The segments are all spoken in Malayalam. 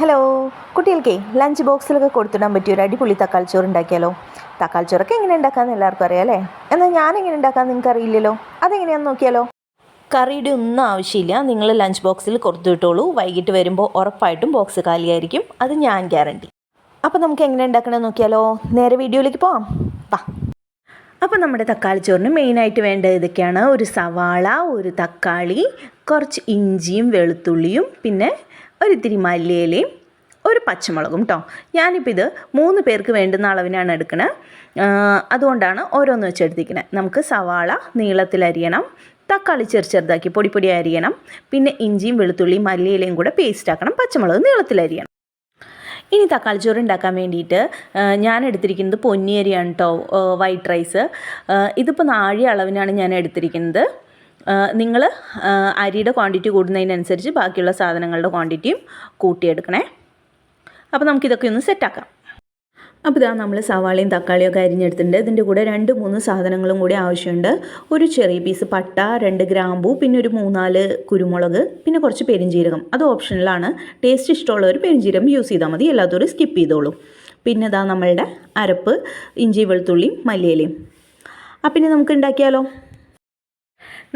ഹലോ കുട്ടികൾക്കേ ലഞ്ച് ബോക്സിലൊക്കെ കൊടുത്തിടാൻ പറ്റിയ ഒരു അടിപൊളി തക്കാളി ചോറ് ഉണ്ടാക്കിയാലോ. തക്കാളി ചോറൊക്കെ എങ്ങനെ ഉണ്ടാക്കാമെന്ന് എല്ലാവർക്കും അറിയാം അല്ലേ. എന്നാൽ ഞാനെങ്ങനെ ഉണ്ടാക്കാമെന്ന് നിങ്ങൾക്ക് അറിയില്ലല്ലോ. അതെങ്ങനെയാണെന്ന് നോക്കിയാലോ. കറിയുടെ ഒന്നും ആവശ്യമില്ല. നിങ്ങൾ ലഞ്ച് ബോക്സിൽ കൊടുത്തു വിട്ടോളൂ. വൈകിട്ട് വരുമ്പോൾ ഉറപ്പായിട്ടും ബോക്സ് കാലിയായിരിക്കും, അത് ഞാൻ ഗ്യാരണ്ടി. അപ്പോൾ നമുക്ക് എങ്ങനെ ഉണ്ടാക്കണമെന്ന് നോക്കിയാലോ. നേരെ വീഡിയോയിലേക്ക് പോവാം. വാ. അപ്പോൾ നമ്മുടെ തക്കാളി ചോറിന് മെയിനായിട്ട് വേണ്ടത് ഇതൊക്കെയാണ്: ഒരു സവാള, ഒരു തക്കാളി, കുറച്ച് ഇഞ്ചിയും വെളുത്തുള്ളിയും, പിന്നെ ഒരിത്തിരി മല്ലിയിലയും, ഒരു പച്ചമുളകും കേട്ടോ. ഞാനിപ്പോൾ ഇത് 3 പേർക്ക് വേണ്ടുന്ന അളവിനാണ് എടുക്കണത്. അതുകൊണ്ടാണ് ഓരോന്ന് വെച്ച് എടുത്തിരിക്കണത്. നമുക്ക് സവാള നീളത്തിലരിയണം, തക്കാളി ചെറുതാക്കി പൊടി അരിയണം, പിന്നെ ഇഞ്ചിയും വെളുത്തുള്ളിയും മല്ലിയിലയും കൂടെ പേസ്റ്റ് ആക്കണം, പച്ചമുളക് നീളത്തിലരിയണം. ഇനി തക്കാളി ചോറ് ഉണ്ടാക്കാൻ വേണ്ടിയിട്ട് ഞാൻ എടുത്തിരിക്കുന്നത് പൊന്നിയരിയാണ് കേട്ടോ, വൈറ്റ് റൈസ്. ഇതിപ്പോൾ 4 അളവിനാണ് ഞാൻ എടുത്തിരിക്കുന്നത്. നിങ്ങൾ അരിയുടെ ക്വാണ്ടിറ്റി കൂടുന്നതിനനുസരിച്ച് ബാക്കിയുള്ള സാധനങ്ങളുടെ ക്വാണ്ടിറ്റിയും കൂട്ടിയെടുക്കണേ. അപ്പോൾ നമുക്കിതൊക്കെ ഒന്ന് സെറ്റാക്കാം. അപ്പോൾ ഇതാ നമ്മൾ സവാളയും തക്കാളിയൊക്കെ അരിഞ്ഞെടുത്തിട്ടുണ്ട്. ഇതിൻ്റെ കൂടെ 2-3 സാധനങ്ങളും കൂടി ആവശ്യമുണ്ട്. ഒരു ചെറിയ പീസ് പട്ട, 2 ഗ്രാമ്പൂ, പിന്നെ ഒരു 3-4 കുരുമുളക്, പിന്നെ കുറച്ച് പെരിഞ്ജീരകം. അത് ഓപ്ഷണലാണ്. ടേസ്റ്റ് ഇഷ്ടമുള്ളവർ പെരിഞ്ജീരകം യൂസ് ചെയ്താൽ മതി, എല്ലാത്തവരും സ്കിപ്പ് ചെയ്തോളൂ. പിന്നെ ഇതാ നമ്മളുടെ അരപ്പ്: ഇഞ്ചി, വെളുത്തുള്ളിയും മല്ലിയിലയും. പിന്നെ നമുക്ക് ഉണ്ടാക്കിയാലോ.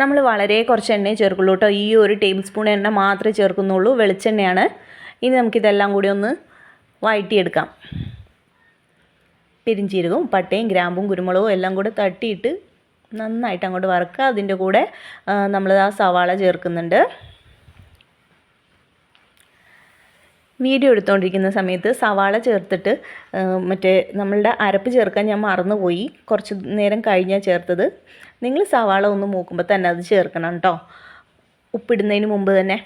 നമ്മൾ വളരെ കുറച്ച് എണ്ണയെ ചേർക്കുള്ളൂ കേട്ടോ. ഈ ഒരു ടേബിൾ സ്പൂൺ എണ്ണ മാത്രമേ ചേർക്കുന്നുള്ളൂ, വെളിച്ചെണ്ണയാണ്. ഇനി നമുക്കിതെല്ലാം കൂടി ഒന്ന് വഴറ്റിയെടുക്കാം. പെരിഞ്ജീരകവും പട്ടയും ഗ്രാമ്പും കുരുമുളകും എല്ലാം കൂടെ തട്ടിയിട്ട് നന്നായിട്ട് അങ്ങോട്ട് വറുക്കുക. അതിൻ്റെ കൂടെ നമ്മൾ ആ സവാള ചേർക്കുന്നുണ്ട്. വീഡിയോ എടുത്തുകൊണ്ടിരിക്കുന്ന സമയത്ത് സവാള ചേർത്തിട്ട് നമ്മളുടെ അരപ്പ് ചേർക്കാൻ ഞാൻ മറന്നുപോയി. കുറച്ച് നേരം കഴിഞ്ഞാൽ ചേർത്തത്. നിങ്ങൾ സവാള ഒന്ന് മൂക്കുമ്പോൾ തന്നെ അത് ചേർക്കണം കേട്ടോ, ഉപ്പിടുന്നതിന് മുമ്പ് തന്നെ.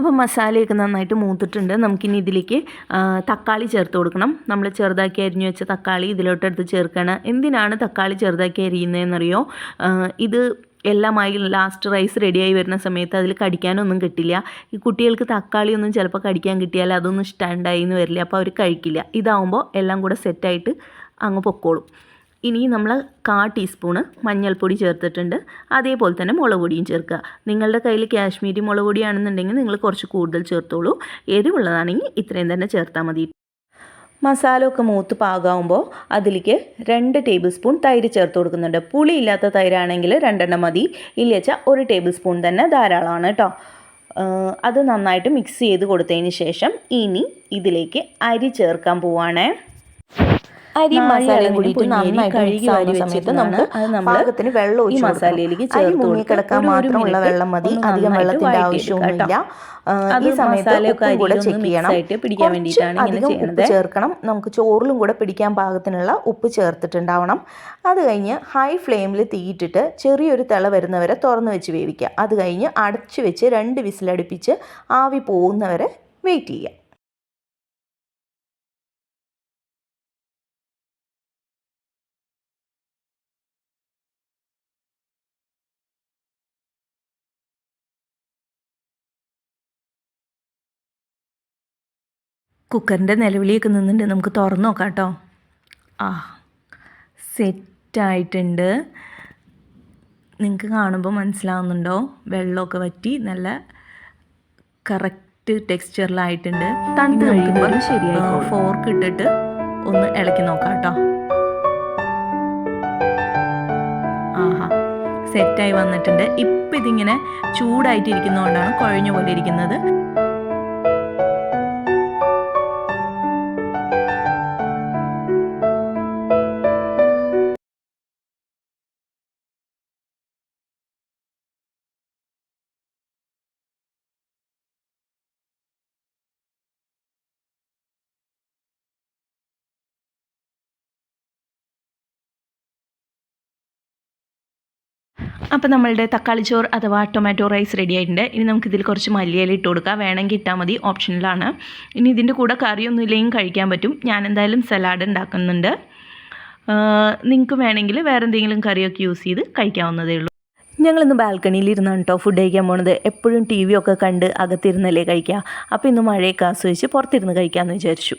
അപ്പോൾ മസാലയൊക്കെ നന്നായിട്ട് മൂത്തിട്ടുണ്ട്. നമുക്കിനി ഇതിലേക്ക് തക്കാളി ചേർത്ത് കൊടുക്കണം. നമ്മൾ ചെറുതാക്കി അരിഞ്ഞു വെച്ച തക്കാളി ഇതിലോട്ടെടുത്ത് ചേർക്കണം. എന്തിനാണ് തക്കാളി ചെറുതാക്കി അരിയുന്നതെന്നറിയോ? ഇത് എല്ലാമായി ലാസ്റ്റ് റൈസ് റെഡിയായി വരുന്ന സമയത്ത് അതിൽ കടിക്കാനൊന്നും കിട്ടില്ല. ഈ കുട്ടികൾക്ക് തക്കാളിയൊന്നും ചിലപ്പോൾ കടിക്കാൻ കിട്ടിയാൽ അതൊന്നും ഇഷ്ടമുണ്ടായി എന്ന് വരില്ല, അപ്പോൾ അവർ കഴിക്കില്ല. ഇതാവുമ്പോൾ എല്ലാം കൂടെ സെറ്റായിട്ട് അങ്ങ് പൊക്കോളും. ഇനി നമ്മൾ 1/4 ടീസ്പൂണ് മഞ്ഞൾപ്പൊടി ചേർത്തിട്ടുണ്ട്. അതേപോലെ തന്നെ മുളക് പൊടിയും ചേർക്കുക. നിങ്ങളുടെ കയ്യിൽ കാശ്മീരി മുളക് പൊടിയാണെന്നുണ്ടെങ്കിൽ നിങ്ങൾ കുറച്ച് കൂടുതൽ ചേർത്തോളൂ. എരിവുള്ളതാണെങ്കിൽ ഇത്രയും തന്നെ ചേർത്താൽ മതി. മസാല ഒക്കെ മൂത്ത് പാകാവുമ്പോൾ അതിലേക്ക് 2 ടേബിൾ സ്പൂൺ തൈര് ചേർത്ത് കൊടുക്കുന്നുണ്ട്. പുളിയില്ലാത്ത തൈരാണെങ്കിൽ 2 മതി, ഇല്ലച്ചാൽ 1 ടേബിൾ സ്പൂൺ തന്നെ ധാരാളമാണ് കേട്ടോ. അത് നന്നായിട്ട് മിക്സ് ചെയ്ത് കൊടുത്തതിന് ശേഷം ഇനി ഇതിലേക്ക് അരി ചേർക്കാൻ പോവാണേ. അരി മസാലയും കൂടി നന്നായിട്ട് കഴുകി വാരി സമയത്ത് നമുക്ക് പാകത്തിന് വെള്ളം ഒഴിച്ച് മസാലയിലേക്ക് ചേർത്ത് കിടക്കാൻ മാത്രമുള്ള വെള്ളം മതി, അധികം വെള്ളത്തിൻ്റെ ആവശ്യമൊന്നുമില്ല. ഈ സമയത്ത് കൂടെ ചെക്ക് ചെയ്യണം, അധികം ഉപ്പ് ചേർക്കണം. നമുക്ക് ചോറിലും കൂടെ പിടിക്കാൻ പാകത്തിനുള്ള ഉപ്പ് ചേർത്തിട്ടുണ്ടാവണം. അത് കഴിഞ്ഞ് ഹൈ ഫ്ലെയിമിൽ തീയിട്ടിട്ട് ചെറിയൊരു തിള വരുന്നവരെ തുറന്ന് വെച്ച് വേവിക്കുക. അത് കഴിഞ്ഞ് അടച്ചു വെച്ച് 2 വിസിലടുപ്പിച്ച് ആവി പോകുന്നവരെ വെയിറ്റ് ചെയ്യുക. കുക്കറിൻ്റെ നിലവിളിയൊക്കെ നിന്നുണ്ട്. നമുക്ക് തുറന്ന് നോക്കാം കേട്ടോ. സെറ്റായിട്ടുണ്ട്. നിങ്ങൾക്ക് കാണുമ്പോൾ മനസ്സിലാവുന്നുണ്ടോ? വെള്ളമൊക്കെ വറ്റി നല്ല കറക്റ്റ് ടെക്സ്ചറിലായിട്ടുണ്ട്. തണുത്ത് കഴിയുമ്പോൾ ശരിയായി ഫോർക്ക് ഇട്ടിട്ട് ഒന്ന് ഇളക്കി നോക്കാം കേട്ടോ. സെറ്റായി വന്നിട്ടുണ്ട്. ഇപ്പം ഇതിങ്ങനെ ചൂടായിട്ടിരിക്കുന്നതുകൊണ്ടാണ് കുഴഞ്ഞ പോലെ ഇരിക്കുന്നത്. അപ്പോൾ നമ്മളുടെ തക്കാളി ചോറ് അഥവാ ടൊമാറ്റോ റൈസ് റെഡി ആയിട്ടുണ്ട്. ഇനി നമുക്കിതിൽ കുറച്ച് മല്ലിയില ഇട്ട് കൊടുക്കാം. വേണമെങ്കിൽ ഇട്ടാൽ മതി, ഓപ്ഷനിലാണ്. ഇനി ഇതിൻ്റെ കൂടെ കറിയൊന്നും ഇല്ലെങ്കിൽ കഴിക്കാൻ പറ്റും. ഞാൻ എന്തായാലും സലാഡ് ഉണ്ടാക്കുന്നുണ്ട്. നിങ്ങൾക്ക് വേണമെങ്കിൽ വേറെ എന്തെങ്കിലും കറിയൊക്കെ യൂസ് ചെയ്ത് കഴിക്കാവുന്നതേ ഉള്ളൂ. ഞങ്ങളിന്ന് ബാൽക്കണിയിലിരുന്നാണ് കേട്ടോ ഫുഡ് കഴിക്കാൻ പോണത്. എപ്പോഴും ടി വി ഒക്കെ കണ്ട് അകത്തിരുന്നല്ലേ കഴിക്കുക. അപ്പോൾ ഇന്ന് മഴയൊക്കെ ആസ്വദിച്ച് പുറത്തിരുന്ന് കഴിക്കാമെന്ന് വിചാരിച്ചു.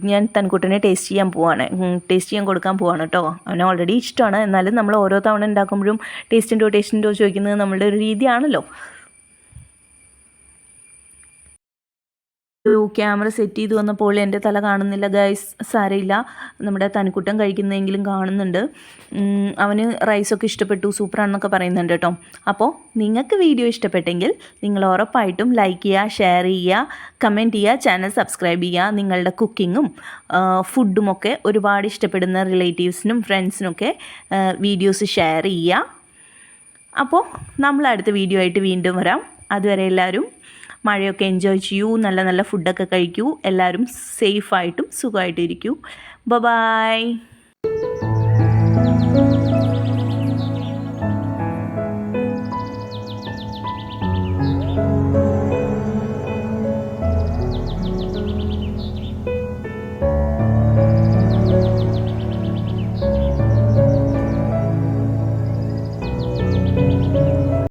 ഞാൻ തൻകുട്ടനെ ടേസ്റ്റ് ചെയ്യാൻ കൊടുക്കാൻ പോവാണ് കേട്ടോ. അവന് ഓൾറെഡി ഇഷ്ടമാണ്. എന്നാലും നമ്മൾ ഓരോ തവണ ഉണ്ടാക്കുമ്പോഴും ടേസ്റ്റ് ഉണ്ടോ ചോദിക്കുന്നത് നമ്മളുടെ ഒരു രീതിയാണല്ലോ. ക്യാമറ സെറ്റ് ചെയ്ത് വന്നപ്പോൾ എൻ്റെ തല കാണുന്നില്ല ഗൈസ്. സാരമില്ല, നമ്മുടെ തനിക്കുട്ടൻ കഴിക്കുന്നതെങ്കിലും കാണുന്നുണ്ട്. അവന് റൈസൊക്കെ ഇഷ്ടപ്പെട്ടു, സൂപ്പറാണെന്നൊക്കെ പറയുന്നുണ്ട് കേട്ടോ. അപ്പോൾ നിങ്ങൾക്ക് വീഡിയോ ഇഷ്ടപ്പെട്ടെങ്കിൽ നിങ്ങൾ ഉറപ്പായിട്ടും ലൈക്ക് ചെയ്യുക, ഷെയർ ചെയ്യുക, കമൻറ്റ് ചെയ്യുക, ചാനൽ സബ്സ്ക്രൈബ് ചെയ്യുക. നിങ്ങളുടെ കുക്കിങ്ങും ഫുഡുമൊക്കെ ഒരുപാട് ഇഷ്ടപ്പെടുന്ന റിലേറ്റീവ്സിനും ഫ്രണ്ട്സിനൊക്കെ വീഡിയോസ് ഷെയർ ചെയ്യുക. അപ്പോൾ നമ്മൾ അടുത്ത വീഡിയോ ആയിട്ട് വീണ്ടും വരാം. അതുവരെ എല്ലാവരും മഴയൊക്കെ എൻജോയ് ചെയ്യൂ, നല്ല നല്ല ഫുഡൊക്കെ കഴിക്കൂ, എല്ലാവരും സേഫായിട്ടും സുഖമായിട്ടും ഇരിക്കൂ. ബൈ.